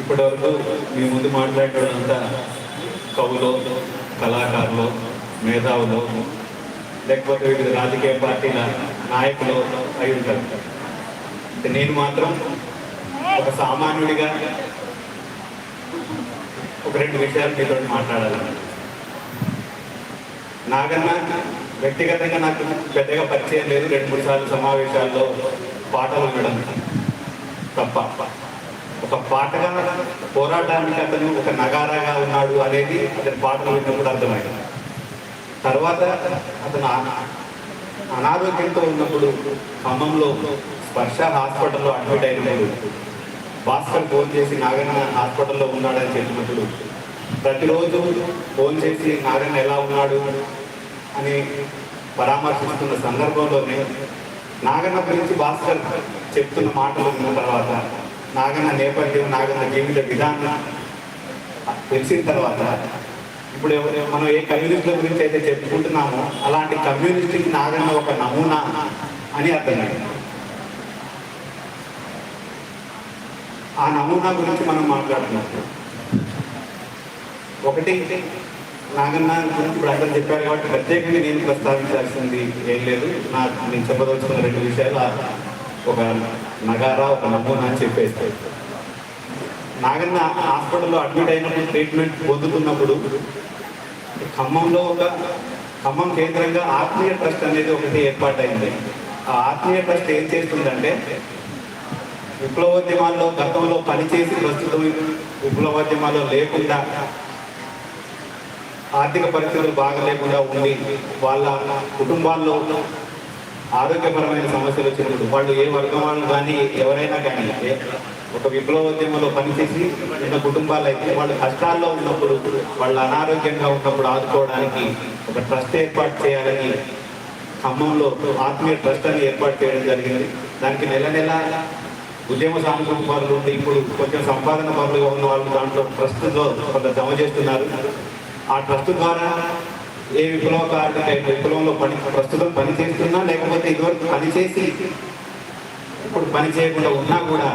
ఇప్పటి వరకు మీ ముందు మాట్లాడేటంతా కవులు, కళాకారులు, మేధావులు, లేకపోతే వివిధ రాజకీయ పార్టీల నాయకులు అయి ఉంటారు. నేను మాత్రం ఒక సామాన్యుడిగా ఒక రెండు విషయాలు మీతో మాట్లాడాలి. నాకన్నా వ్యక్తిగతంగా నాకు పెద్దగా పరిచయం లేదు. 2-3 సార్లు సమావేశాల్లో పాటలు వినడం తప్ప. ఒక పాటగా పోరాటానికి అతను ఒక నగారాగా ఉన్నాడు అనేది అతని పాటలు విన్నప్పుడు అర్థమైంది. తర్వాత అతను అనారోగ్యంతో ఉన్నప్పుడు ఖమ్మంలో స్పర్శ హాస్పిటల్లో అడ్మిట్ అయినప్పుడు భాస్కర్ ఫోన్ చేసి నాగన్న హాస్పిటల్లో ఉన్నాడని చెప్పినప్పుడు ప్రతిరోజు ఫోన్ చేసి నాగన్న ఎలా ఉన్నాడు అని పరామర్శిస్తున్న సందర్భంలోనే నాగన్న గురించి భాస్కర్ చెప్తున్న మాటలు విన్న తర్వాత, నాగన్న నేపథ్యం, నాగన్న జీవిత విధానం తెలిసిన తర్వాత, ఇప్పుడు మనం ఏ కమ్యూనిస్టుల గురించి అయితే చెప్పుకుంటున్నామో అలాంటి కమ్యూనిస్ట్కి నాగన్న ఒక నమూనా అని అర్థమైంది. ఆ నమూనా గురించి మనం మాట్లాడుతున్నాం. ఒకటి, నాగన్న గురించి ఇప్పుడు అందరూ చెప్పారు కాబట్టి ప్రత్యేకంగా నేను ప్రస్తావించాల్సింది ఏం లేదు. నేను చెప్పదలుచుకున్న 2 విషయాలు, ఒక నగారా, ఒక నమూనా అని చెప్పేస్తాను. నాగన్న హాస్పిటల్లో అడ్మిట్ అయినప్పుడు, ట్రీట్మెంట్ పొందుతున్నప్పుడు ఖమ్మం కేంద్రంగా ఆత్మీయ ట్రస్ట్ అనేది ఒకటి ఏర్పాటైంది. ఆ ఆత్మీయ ట్రస్ట్ ఏం చేస్తుందంటే, విప్లవోద్యమాల్లో గతంలో పనిచేసి ప్రస్తుతం విప్లవోద్యమాల్లో లేకుండా, ఆర్థిక పరిస్థితులు బాగలేకుండా ఉండి వాళ్ళ కుటుంబాల్లో ఆరోగ్యపరమైన సమస్యలు వచ్చినప్పుడు, వాళ్ళు ఏ వర్గం వాళ్ళు కానీ ఎవరైనా కానీ ఒక విప్లవోద్యమంలో పనిచేసి ఉన్న కుటుంబాలు అయితే వాళ్ళు కష్టాల్లో ఉన్నప్పుడు, వాళ్ళు అనారోగ్యంగా ఉన్నప్పుడు ఆదుకోవడానికి ఒక ట్రస్ట్ ఏర్పాటు చేయాలని ఖమ్మంలో ఆత్మీయ ట్రస్ట్ అని ఏర్పాటు చేయడం జరిగింది. దానికి నెల ఉద్యమ సాంస్కృతిక పనులు ఉంటే ఇప్పుడు కొంచెం సంపాదన పనులుగా ఉన్న వాళ్ళు దాంట్లో ట్రస్ట్లో కొంత జమ చేస్తున్నారు. ఆ ట్రస్ట్ ద్వారా ఏ విప్లవకారుడికైనా విప్లవంలో ప్రస్తుతం పని చేస్తున్నా, లేకపోతే ఇదివరకు పనిచేసి ఇప్పుడు పని చేయకుండా ఉన్నా కూడా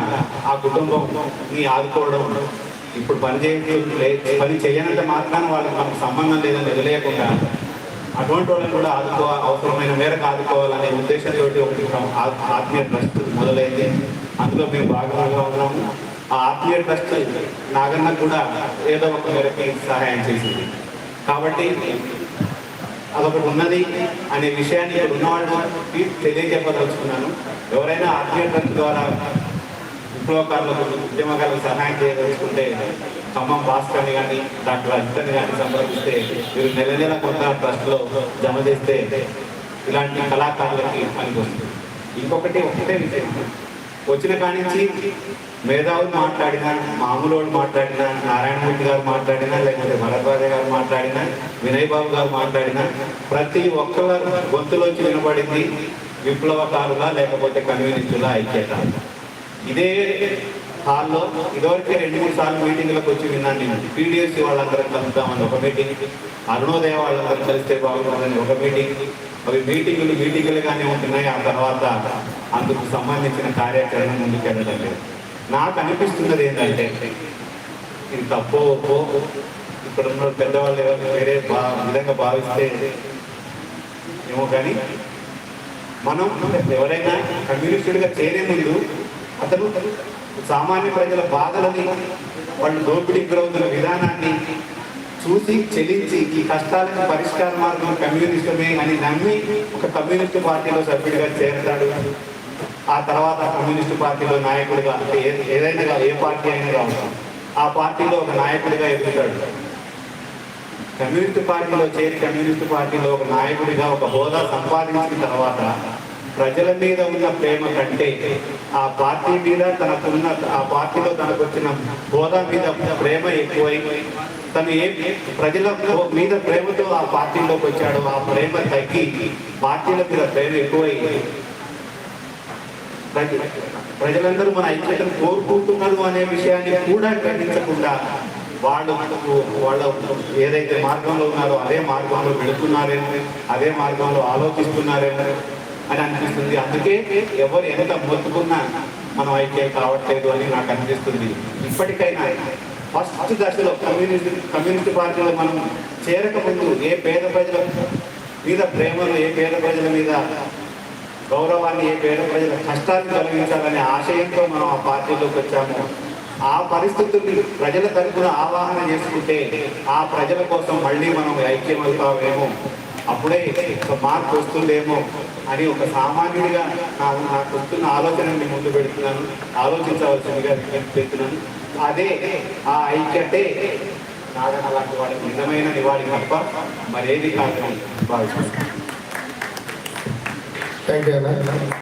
ఆ కుటుంబంని ఆదుకోవడం, ఇప్పుడు పని చేయనంత మాత్రాన వాళ్ళకి మనకు సంబంధం లేదని వదిలేయకుండా అటువంటి వాళ్ళని కూడా అవసరమైన మేరకు ఆదుకోవాలనే ఉద్దేశంతో ఒకటి ఆత్మీయ ట్రస్ట్ మొదలైంది. అందులో మేము భాగంగా ఉన్నాము. ఆ ఆత్మీయ ట్రస్ట్ నాగన్న కూడా ఏదో ఒక మేరకు సహాయం చేసింది. కాబట్టి అదొకటి ఉన్నది అనే విషయాన్ని ఇక్కడ ఉన్నవాళ్ళకి తెలియజెప్పదలుచుకున్నాను. ఎవరైనా ఆత్మీయ ట్రస్ట్ ద్వారా విప్లవకారులకు, ఉద్యమకారులకు సహాయం చేయదలుచుకుంటే ఖమ్మం భాస్కర్ని కానీ డాక్టర్ అజితని కానీ సంప్రదిస్తే మీరు నెల కొంత ట్రస్ట్లో జమ చేస్తే ఇలాంటి కళాకారులకి పనికి వస్తుంది. ఇంకొకటి ఒకటే విషయం, వచ్చిన కానించి మేధావులు మాట్లాడినా, మామూలు మాట్లాడినా, నారాయణమూర్తి గారు మాట్లాడినా, లేకపోతే భరద్వాజ గారు మాట్లాడినా, వినయ్ బాబు గారు మాట్లాడినా, ప్రతి ఒక్కరు గొంతులోంచి వినబడింది విప్లవకారుల లేకపోతే కమ్యూనిస్టుల ఐక్యత. ఇదే హాల్లో ఇదివరకే 2-3 సార్లు మీటింగ్లకు వచ్చి విన్నాను నేను. పీడిఎస్సీ వాళ్ళందరం కలుద్దామని ఒక మీటింగ్, అరుణోదయ వాళ్ళందరం కలిస్తే బాగుంటుందని ఒక మీటింగ్. అవి మీటింగులుగానే ఉంటున్నాయి. ఆ తర్వాత అందుకు సంబంధించిన కార్యాచరణ ముందుకెళ్ళడం లేదు. నాకు అనిపిస్తున్నది ఏంటంటే, ఇది తప్పో ఒప్పో ఇక్కడ ఉన్న పెద్దవాళ్ళు వేరే విధంగా భావిస్తే ఏమో కానీ, మనం ఎవరైనా కమ్యూనిస్టుడిగా చేరే ముందు అతను సామాన్య ప్రజల బాధలని, వాళ్ళు దోపిడీకి గురవుతున్న విధానాన్ని చూసి చెల్లించి ఈ కష్టాలకు పరిష్కార మార్గం కమ్యూనిస్టమే అని నమ్మి ఒక కమ్యూనిస్టు పార్టీలో సభ్యుడిగా చేరతాడు. ఆ తర్వాత కమ్యూనిస్టు పార్టీలో నాయకుడిగా, అంటే ఏదైనా ఏ పార్టీ అయినా కావచ్చు, ఆ పార్టీలో ఒక నాయకుడిగా ఎదుగుతాడు. కమ్యూనిస్టు పార్టీలో చేరి కమ్యూనిస్టు పార్టీలో ఒక నాయకుడిగా ఒక హోదా సంపాదించిన తర్వాత ప్రజల మీద ఉన్న ప్రేమ కంటే ఆ పార్టీ మీద తనకున్న, ఆ పార్టీలో తనకు వచ్చిన హోదా మీద ప్రేమ ఎక్కువై, తను ప్రజల మీద ప్రేమతో ఆ పార్టీలోకి వచ్చాడో ఆ ప్రేమ తగ్గి పార్టీల మీద ప్రేమ ఎక్కువై ప్రజలందరూ మన ఐక్యతను కోరుకుంటున్నారు అనే విషయాన్ని కూడా గ్రహించకుండా వాళ్ళ ఏదైతే మార్గంలో ఉన్నారో అదే మార్గంలో వెళుతున్నారేమో, అదే మార్గంలో ఆలోచిస్తున్నారేమో అని అనిపిస్తుంది. అందుకే ఎవరు ఎంత మొత్తుకున్నా మనం ఐక్యం కావట్లేదు అని నాకు అనిపిస్తుంది. ఇప్పటికైనా ఫస్ట్ దశలో కమ్యూనిస్ట్ పార్టీలో మనం చేరకముందు ఏ పేద ప్రజల మీద ప్రేమను, ఏ పేద ప్రజల మీద గౌరవాన్ని, ఏ పేద ప్రజల కష్టాన్ని తొలగించాలనే ఆశయంతో మనం ఆ పార్టీలోకి వచ్చాము. ఆ పరిస్థితుల్ని ప్రజల తరపున ఆవాహన చేసుకుంటే ఆ ప్రజల కోసం మళ్ళీ మనం ఐక్యమవుతామేమో, అప్పుడే ఒక మార్పు వస్తుందేమో అని ఒక సామాన్యుడిగా నాకు వస్తున్న ఆలోచనని ముందు పెడుతున్నాను. ఆలోచించవలసిందిగా విజ్ఞప్తి చేస్తున్నాను. అదే ఆ ఐక్యతే నాగన్న లాంటి వాడికి నిజమైన నివాళి తప్ప మరేది కాదని భావిస్తున్నాను. థ్యాంక్ యూ అన్న.